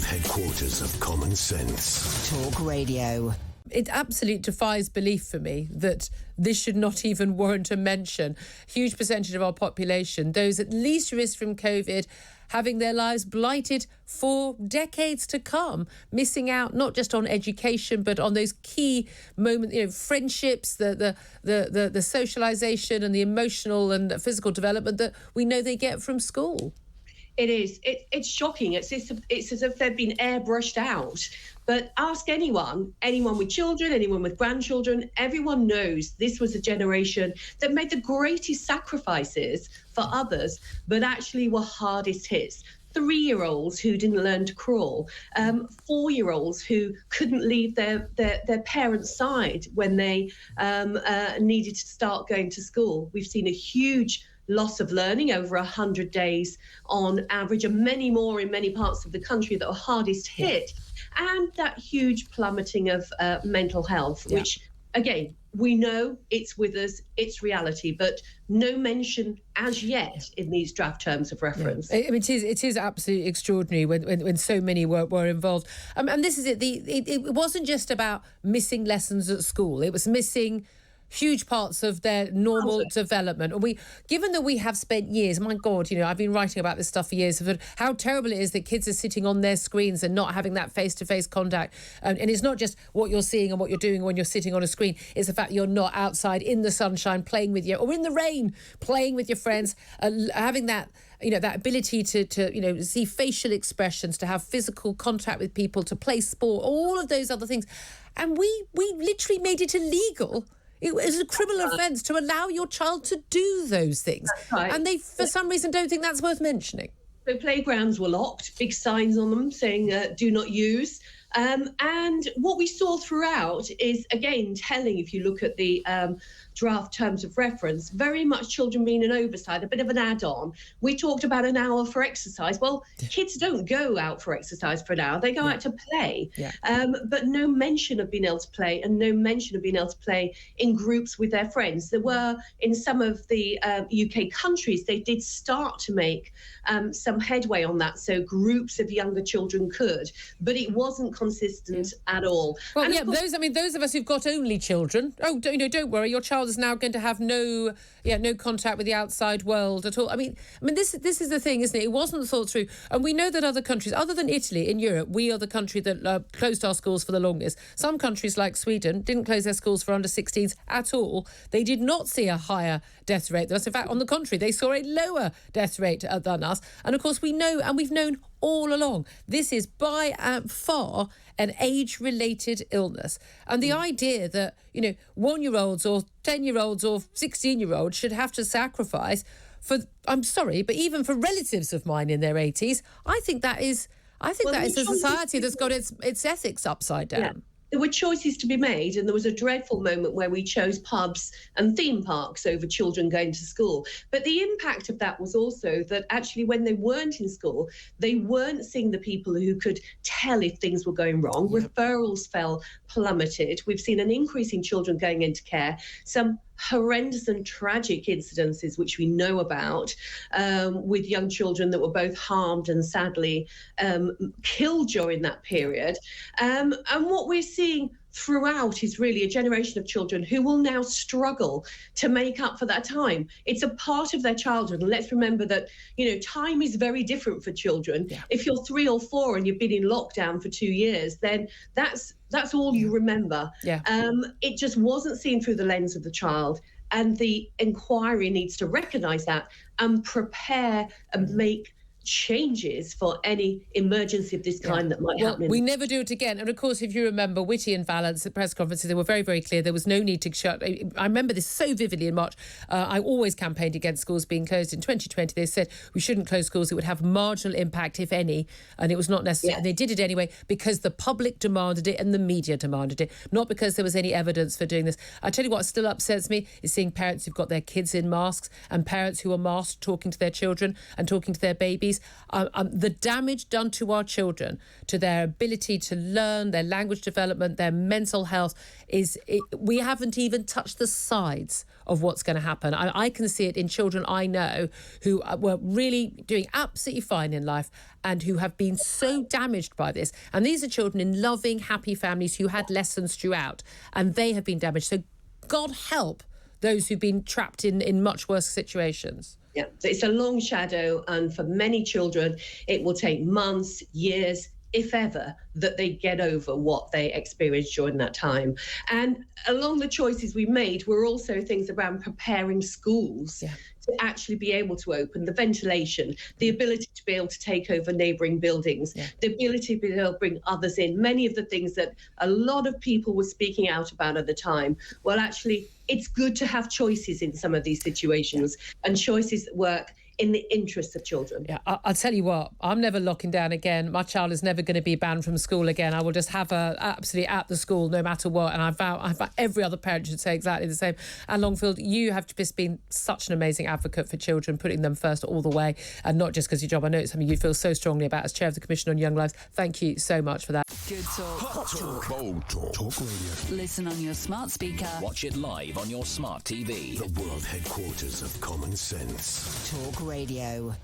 headquarters of common sense. Talk Radio. It absolutely defies belief for me that this should not even warrant a mention. Huge percentage of our population, those at least risk from COVID, having their lives blighted for decades to come, missing out not just on education but on those key moments, friendships, the socialisation and the emotional and physical development that we know they get from school. It is. It's shocking. It's as if they've been airbrushed out. But ask anyone with children, anyone with grandchildren, everyone knows this was a generation that made the greatest sacrifices for others, but actually were hardest hits. 3-year-olds who didn't learn to crawl, 4-year-olds who couldn't leave their parents' side when they needed to start going to school. We've seen a huge loss of learning, over 100 days on average, and many more in many parts of the country that are hardest hit. And that huge plummeting of mental health, which, again, we know it's with us, it's reality, but no mention as yet in these draft terms of reference. I mean, it is absolutely extraordinary when so many were involved. And this is it. It wasn't just about missing lessons at school. It was missing huge parts of their normal development. Given that we have spent years, my God, I've been writing about this stuff for years, of how terrible it is that kids are sitting on their screens and not having that face-to-face contact. And it's not just what you're seeing and what you're doing when you're sitting on a screen. It's the fact you're not outside in the sunshine playing with or in the rain playing with your friends, having that that ability to see facial expressions, to have physical contact with people, to play sport, all of those other things. And we literally made it illegal. It was a criminal offence to allow your child to do those things. That's right. And they, for some reason, don't think that's worth mentioning. So playgrounds were locked, big signs on them saying do not use. And what we saw throughout is, again, telling, if you look at the draft terms of reference, very much children being an oversight, a bit of an add-on. We talked about an hour for exercise. Well, kids don't go out for exercise for an hour. They go out to play. But no mention of being able to play, and no mention of being able to play in groups with their friends. There were, in some of the UK countries, they did start to make some headway on that, so groups of younger children could, but it wasn't consistent at all. Well, those of us who've got only children, don't worry, your child is now going to have no contact with the outside world at all. I mean, this is the thing, isn't it? It wasn't thought through, and we know that other countries, other than Italy, in Europe, we are the country that closed our schools for the longest. Some countries, like Sweden, didn't close their schools for under 16s at all. They did not see a higher death rate than us. In fact, on the contrary, they saw a lower death rate than us. And of course, we know, and we've known all along, this is by far an age-related illness. And the idea that, 1-year-olds or 10-year-olds or 16-year-olds should have to sacrifice for, I'm sorry, but even for relatives of mine in their 80s, I think that is a society that's got its ethics upside down. Yeah. There were choices to be made, and there was a dreadful moment where we chose pubs and theme parks over children going to school. But the impact of that was also that actually when they weren't in school, they weren't seeing the people who could tell if things were going wrong. Yeah. Referrals plummeted. We've seen an increase in children going into care, some horrendous and tragic incidences which we know about with young children that were both harmed and sadly killed during that period. And what we're seeing throughout is really a generation of children who will now struggle to make up for that time. It's a part of their childhood. And let's remember that, time is very different for children. Yeah. If you're 3 or 4 and you've been in lockdown for 2 years, then that's all you remember. Yeah. It just wasn't seen through the lens of the child. And the inquiry needs to recognise that and prepare and make changes for any emergency of this kind that might happen. We never do it again. And of course, if you remember, Whitty and Vallance at press conferences, they were very, very clear. There was no need to shut. I remember this so vividly in March. I always campaigned against schools being closed. In 2020, they said we shouldn't close schools. It would have marginal impact, if any. And it was not necessary. Yeah. They did it anyway because the public demanded it and the media demanded it, not because there was any evidence for doing this. I tell you what still upsets me is seeing parents who've got their kids in masks and parents who are masked talking to their children and talking to their babies. is the damage done to our children, to their ability to learn, their language development, their mental health, we haven't even touched the sides of what's going to happen. I can see it in children I know who were really doing absolutely fine in life and who have been so damaged by this. And these are children in loving, happy families who had lessons throughout, and they have been damaged. So God help those who've been trapped in much worse situations. Yeah, so it's a long shadow, and for many children, it will take months, years, if ever, that they get over what they experienced during that time. And along the choices we made were also things around preparing schools to actually be able to open, the ventilation, the ability to be able to take over neighbouring buildings, the ability to be able to bring others in. Many of the things that a lot of people were speaking out about at the time. Well, actually, it's good to have choices in some of these situations and choices that work in the interests of children. Yeah, I'll tell you what, I'm never locking down again. My child is never going to be banned from school again. I will just have her absolutely at the school no matter what. And I vow every other parent should say exactly the same. Anne Longfield, you have just been such an amazing advocate for children, putting them first all the way, and not just because of your job. I know it's something you feel so strongly about as chair of the Commission on Young Lives. Thank you so much for that. Good talk. Hot talk. Bold talk. Talk radio. Listen on your smart speaker. Watch it live on your smart TV. The world headquarters of common sense. Talk Radio.